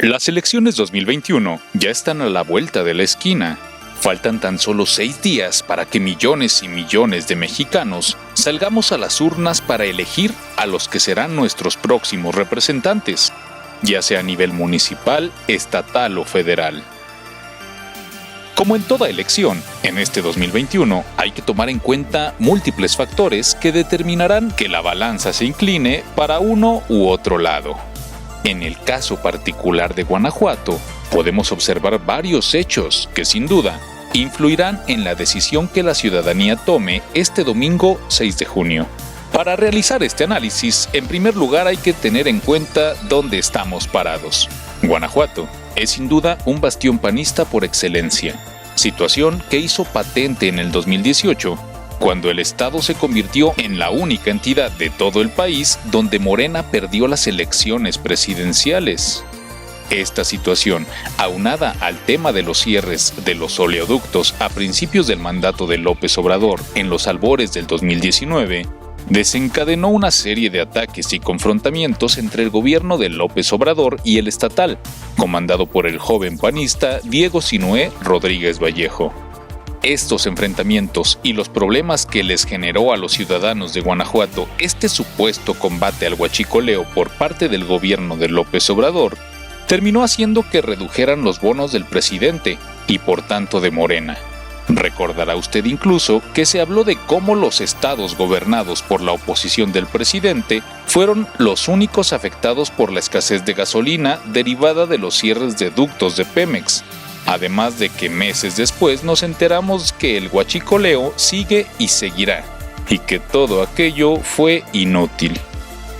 Las elecciones 2021 ya están a la vuelta de la esquina. Faltan tan solo 6 días para que millones y millones de mexicanos salgamos a las urnas para elegir a los que serán nuestros próximos representantes, ya sea a nivel municipal, estatal o federal. Como en toda elección, en este 2021 hay que tomar en cuenta múltiples factores que determinarán que la balanza se incline para uno u otro lado. En el caso particular de Guanajuato, podemos observar varios hechos que sin duda influirán en la decisión que la ciudadanía tome este domingo 6 de junio. Para realizar este análisis, en primer lugar hay que tener en cuenta dónde estamos parados. Guanajuato es sin duda un bastión panista por excelencia, situación que hizo patente en el 2018, cuando el estado se convirtió en la única entidad de todo el país donde Morena perdió las elecciones presidenciales. Esta situación, aunada al tema de los cierres de los oleoductos a principios del mandato de López Obrador en los albores del 2019, desencadenó una serie de ataques y confrontamientos entre el gobierno de López Obrador y el estatal, comandado por el joven panista Diego Sinué Rodríguez Vallejo. Estos enfrentamientos y los problemas que les generó a los ciudadanos de Guanajuato este supuesto combate al huachicoleo por parte del gobierno de López Obrador, terminó haciendo que redujeran los bonos del presidente y por tanto de Morena. Recordará usted incluso que se habló de cómo los estados gobernados por la oposición del presidente fueron los únicos afectados por la escasez de gasolina derivada de los cierres de ductos de Pemex. Además de que meses después nos enteramos que el huachicoleo sigue y seguirá, y que todo aquello fue inútil.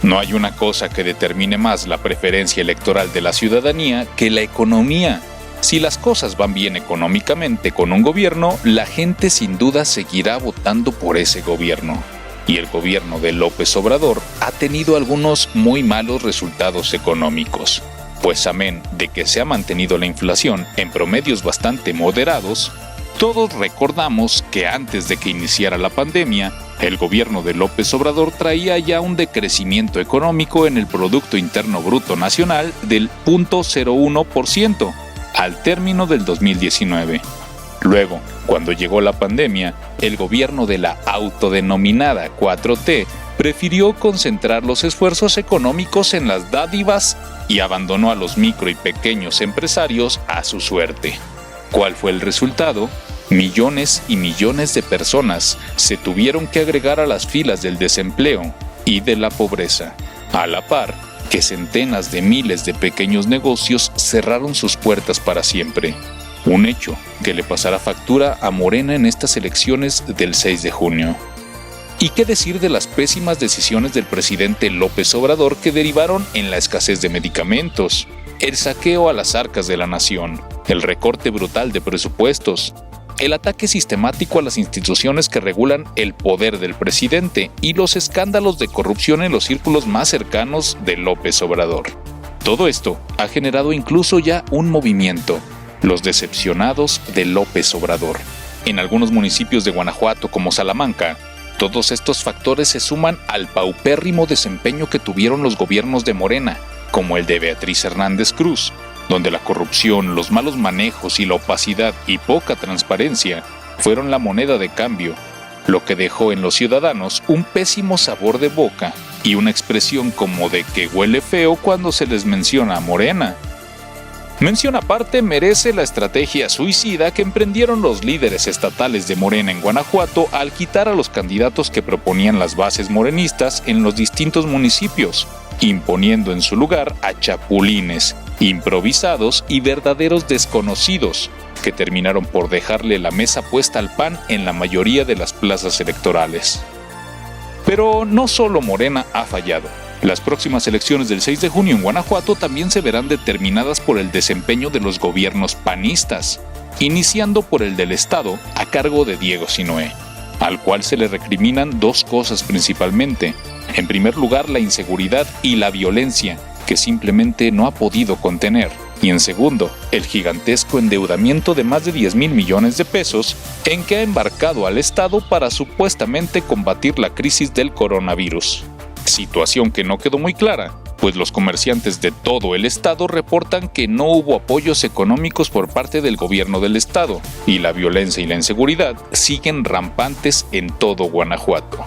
No hay una cosa que determine más la preferencia electoral de la ciudadanía que la economía. Si las cosas van bien económicamente con un gobierno, la gente sin duda seguirá votando por ese gobierno. Y el gobierno de López Obrador ha tenido algunos muy malos resultados económicos. Pues amén de que se ha mantenido la inflación en promedios bastante moderados, todos recordamos que antes de que iniciara la pandemia, el gobierno de López Obrador traía ya un decrecimiento económico en el Producto Interno Bruto Nacional del 0.01% al término del 2019. Luego, cuando llegó la pandemia, el gobierno de la autodenominada 4T prefirió concentrar los esfuerzos económicos en las dádivas y abandonó a los micro y pequeños empresarios a su suerte. ¿Cuál fue el resultado? Millones y millones de personas se tuvieron que agregar a las filas del desempleo y de la pobreza, a la par que centenas de miles de pequeños negocios cerraron sus puertas para siempre. Un hecho que le pasará factura a Morena en estas elecciones del 6 de junio. ¿Y qué decir de las pésimas decisiones del presidente López Obrador que derivaron en la escasez de medicamentos, el saqueo a las arcas de la nación, el recorte brutal de presupuestos, el ataque sistemático a las instituciones que regulan el poder del presidente y los escándalos de corrupción en los círculos más cercanos de López Obrador? Todo esto ha generado incluso ya un movimiento, los decepcionados de López Obrador. En algunos municipios de Guanajuato como Salamanca, todos estos factores se suman al paupérrimo desempeño que tuvieron los gobiernos de Morena, como el de Beatriz Hernández Cruz, donde la corrupción, los malos manejos y la opacidad y poca transparencia fueron la moneda de cambio, lo que dejó en los ciudadanos un pésimo sabor de boca y una expresión como de que huele feo cuando se les menciona a Morena. Mención aparte merece la estrategia suicida que emprendieron los líderes estatales de Morena en Guanajuato al quitar a los candidatos que proponían las bases morenistas en los distintos municipios, imponiendo en su lugar a chapulines, improvisados y verdaderos desconocidos, que terminaron por dejarle la mesa puesta al PAN en la mayoría de las plazas electorales. Pero no solo Morena ha fallado. Las próximas elecciones del 6 de junio en Guanajuato también se verán determinadas por el desempeño de los gobiernos panistas, iniciando por el del Estado a cargo de Diego Sinué, al cual se le recriminan dos cosas principalmente. En primer lugar, la inseguridad y la violencia, que simplemente no ha podido contener. Y en segundo, el gigantesco endeudamiento de más de 10,000 millones de pesos en que ha embarcado al Estado para supuestamente combatir la crisis del coronavirus. Situación que no quedó muy clara pues los comerciantes de todo el estado reportan que no hubo apoyos económicos por parte del gobierno del estado, y la violencia y la inseguridad siguen rampantes en todo Guanajuato.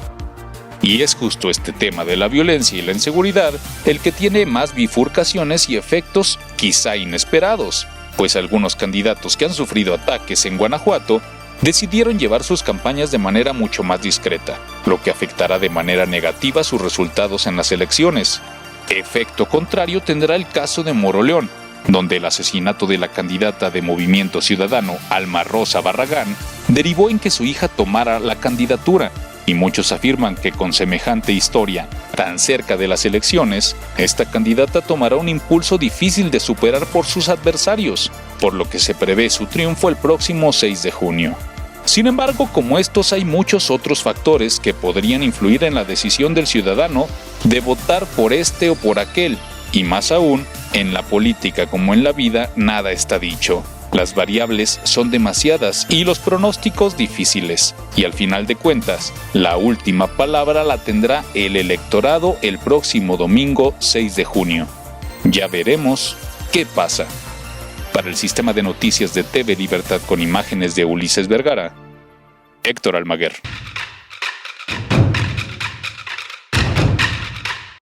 Y es justo este tema de la violencia y la inseguridad el que tiene más bifurcaciones y efectos quizá inesperados, pues algunos candidatos que han sufrido ataques en Guanajuato decidieron llevar sus campañas de manera mucho más discreta, lo que afectará de manera negativa sus resultados en las elecciones. Efecto contrario tendrá el caso de Moroleón, donde el asesinato de la candidata de Movimiento Ciudadano, Alma Rosa Barragán, derivó en que su hija tomara la candidatura, y muchos afirman que con semejante historia, tan cerca de las elecciones, esta candidata tomará un impulso difícil de superar por sus adversarios, por lo que se prevé su triunfo el próximo 6 de junio. Sin embargo, como estos, hay muchos otros factores que podrían influir en la decisión del ciudadano de votar por este o por aquel, y más aún, en la política como en la vida, nada está dicho. Las variables son demasiadas y los pronósticos difíciles, y al final de cuentas, la última palabra la tendrá el electorado el próximo domingo 6 de junio. Ya veremos qué pasa. Para el sistema de noticias de TV Libertad con imágenes de Ulises Vergara, Héctor Almaguer.